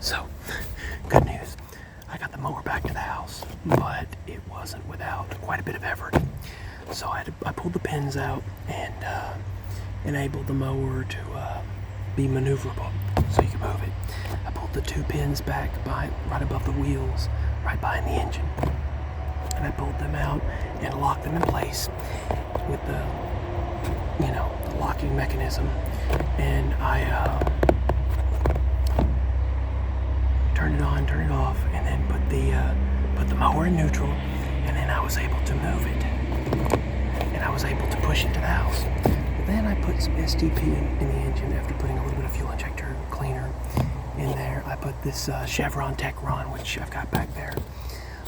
So, good news. I got the mower back to the house, but it wasn't without quite a bit of effort. So I pulled the pins out and enabled the mower to be maneuverable, so you can move it. I pulled the 2 pins back right above the wheels, right behind the engine, and I pulled them out and locked them in place with the locking mechanism. And I turned it on, turned it off, and then put the mower in neutral, and then I was able to move it, and I was able to push it to the house. But then I put some STP in the engine after putting a little bit of fuel injector cleaner in there. I put this Chevron Techron, which I've got back there.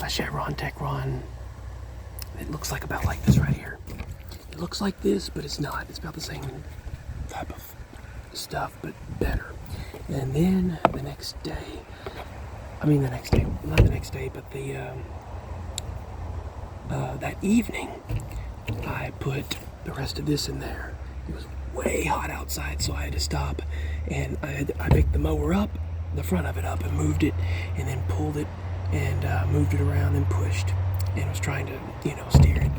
A Chevron Techron. It looks like about like this right here. It looks like this, but it's not. It's about the same type of stuff, but better. And then not the next day, but that evening, I put the rest of this in there. It was way hot outside, so I had to stop, and I picked the mower up, the front of it up, and moved it, and then pulled it, and moved it around and pushed, and was trying to, steer it.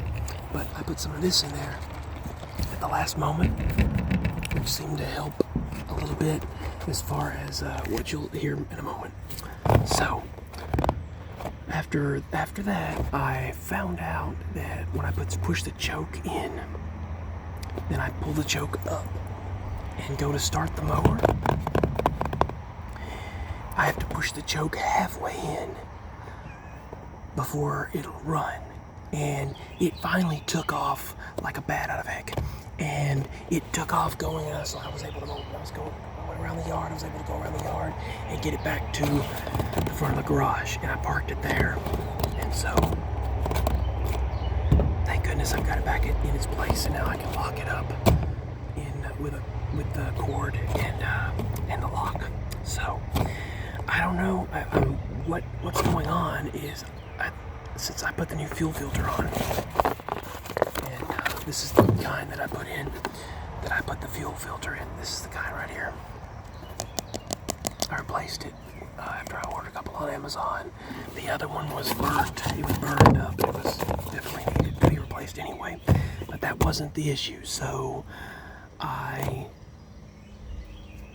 But I put some of this in there at the last moment, which seemed to help a little bit as far as what you'll hear in a moment. So after that, I found out that when I push the choke in, then I pull the choke up and go to start the mower, I have to push the choke halfway in before it'll run. And it finally took off like a bat out of heck. And it took off going, so I was able to move. I went around the yard. I was able to go around the yard and get it back to the front of the garage. And I parked it there. And so, thank goodness I've got it back in its place. And now I can lock it up with the cord and the lock. So, I don't know what's going on is since I put the new fuel filter on, and this is the kind that I put the fuel filter in. This is the kind right here. I replaced it after I ordered a couple on Amazon. The other one was burnt. It was burned up. It was definitely needed to be replaced anyway. But that wasn't the issue. So I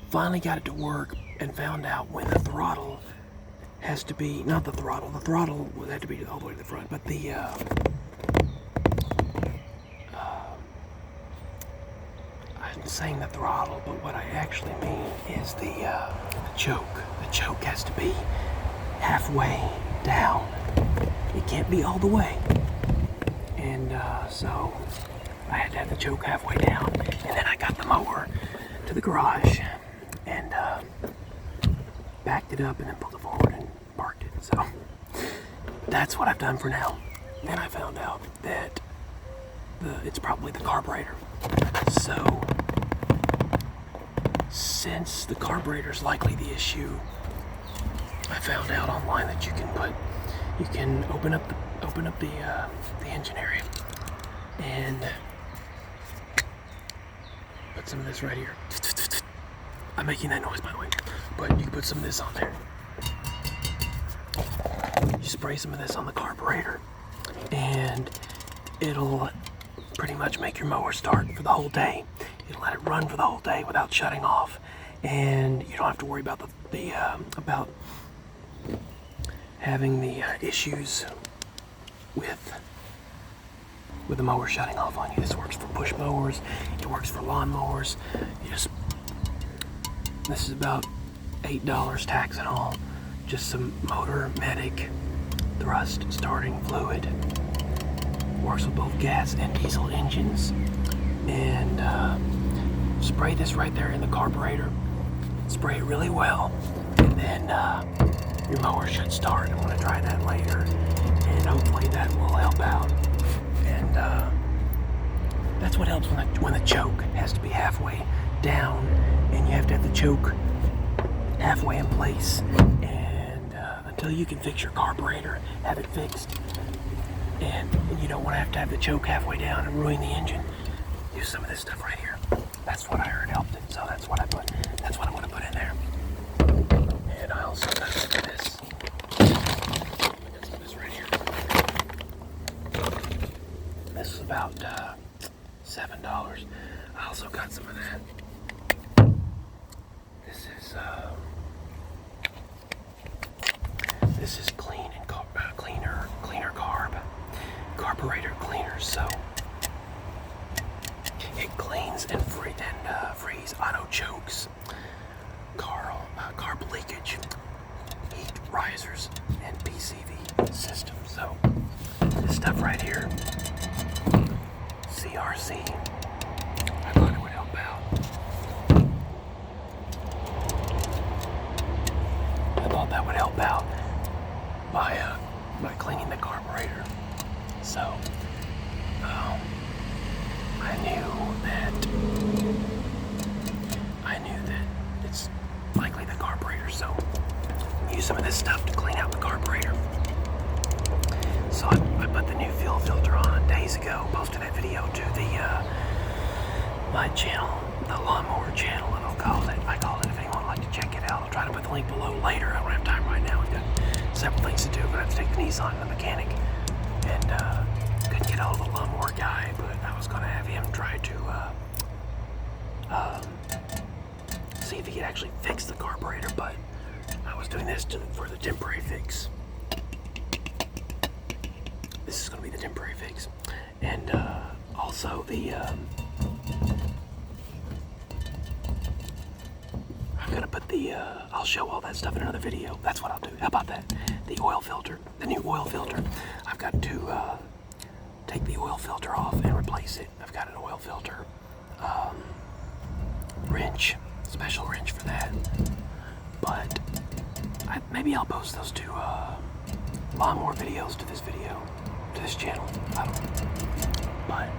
finally got it to work and found out when the throttle has to be, not the throttle would have to be all the way to the front, but I'm saying the throttle, but what I actually mean is the choke. The choke has to be halfway down. It can't be all the way. And so I had to have the choke halfway down, and then I got the mower to the garage and backed it up and then pulled it forward and parked it. So that's what I've done for now. Then I found out that it's probably the carburetor. So since the carburetor is likely the issue, I found out online that you can open up the engine area and put some of this right here. I'm making that noise, by the way, but you can put some of this on there. You spray some of this on the carburetor, and it'll pretty much make your mower start for the whole day. It'll let it run for the whole day without shutting off, and you don't have to worry about about having the issues with the mower shutting off on you. This works for push mowers. It works for lawn mowers. This is about $8 tax and all. Just some motor medic thrust starting fluid. Works with both gas and diesel engines. And spray this right there in the carburetor. Spray it really well, and then your mower should start. I'm going to try that later, and hopefully that will help out. And that's what helps when the choke has to be halfway down, and you have to have the choke halfway in place. And until you can fix your carburetor, have it fixed, and you don't want to have the choke halfway down and ruin the engine, use some of this stuff right here. That's what I heard helped it, so that's what I'm going to put in there. And I also around $7. I also got some of that. This is clean and cleaner carburetor cleaner. So it cleans and frees auto chokes, carb leakage, heat risers, and PCV system. So this stuff right here, CRC, I thought it would help out. I thought that would help out by cleaning the carburetor. So I knew that it's likely the carburetor, so use some of this stuff to clean out the carburetor. So I put the new fuel filter on days ago, posted that video to my channel, the Lawnmower channel, and I call it, if anyone would like to check it out. I'll try to put the link below later. I don't have time right now. I've got several things to do. I'm going to have to take the Nissan to the mechanic, and couldn't get hold of the Lawnmower guy, but I was going to have him try to see if he could actually fix the carburetor, but I was doing this for the temporary fix. This is going to be the temporary fix. And also I'm going to put I'll show all that stuff in another video. That's what I'll do. How about that? The oil filter, the new oil filter. I've got to take the oil filter off and replace it. I've got an oil filter wrench, special wrench for that. But maybe I'll post those two lawnmower videos to this video, to this channel. I don't know. But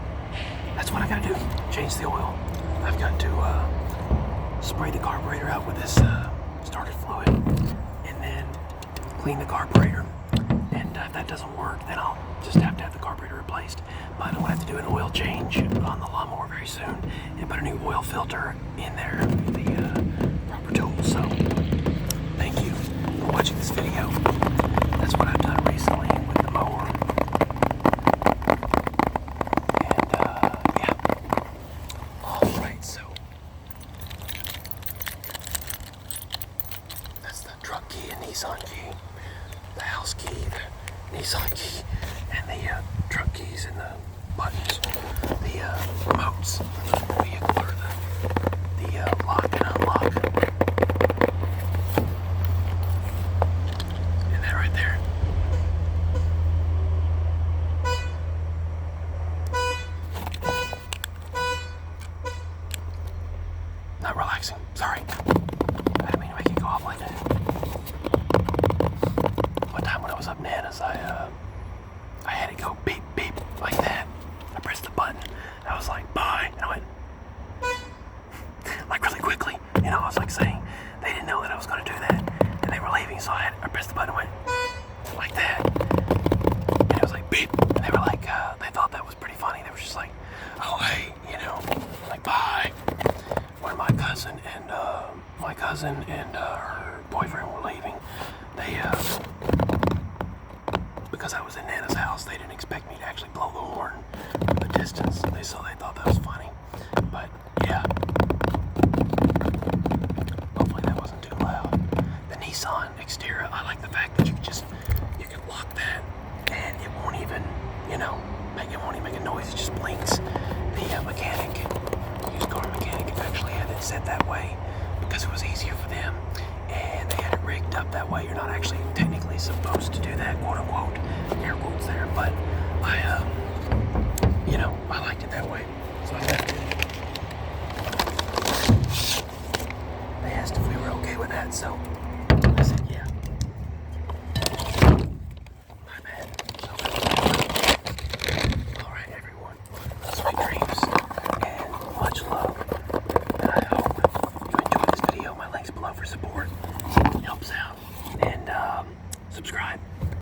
that's what I gotta do. Change the oil. I've got to spray the carburetor out with this starter fluid, and then clean the carburetor. And if that doesn't work, then I'll just have to have the carburetor replaced. But I'm gonna have to do an oil change on the lawnmower very soon and put a new oil filter in there with the proper tools. So thank you for watching this video. That's what I've done recently with the mower. And yeah. Alright, so that's the truck key and Nissan key, the house key, the Nissan key, and the truck keys and the buttons, the remotes, the vehicle, or the lock and unlock. And that right there. Not relaxing. Sorry. I didn't mean to make it go off like that. One time when I was up Nana's, I had it go beep, beep, like that. I pressed the button, and I was like, bye, and I went, like really quickly. You know, I was like saying, they didn't know that I was going to do that, and they were leaving, so I pressed the button and went, like that. And it was like, beep, and they were like, they thought that was pretty funny. They were just like, oh, hey, you know, like, bye. When my cousin and her boyfriend were leaving, they, because I was in Nana's house, they didn't expect me to actually blow the horn from the distance. So they thought that was funny. But yeah, hopefully that wasn't too loud. The Nissan Xterra, I like the fact that you can lock that and it won't even, you know, it won't even make a noise. It just blinks. The mechanic, used car mechanic, actually had it set that way because it was easier for them, and they had it rigged up that way. You're not actually technically supposed to do that, quote unquote, air quotes there, but I liked it that way. So I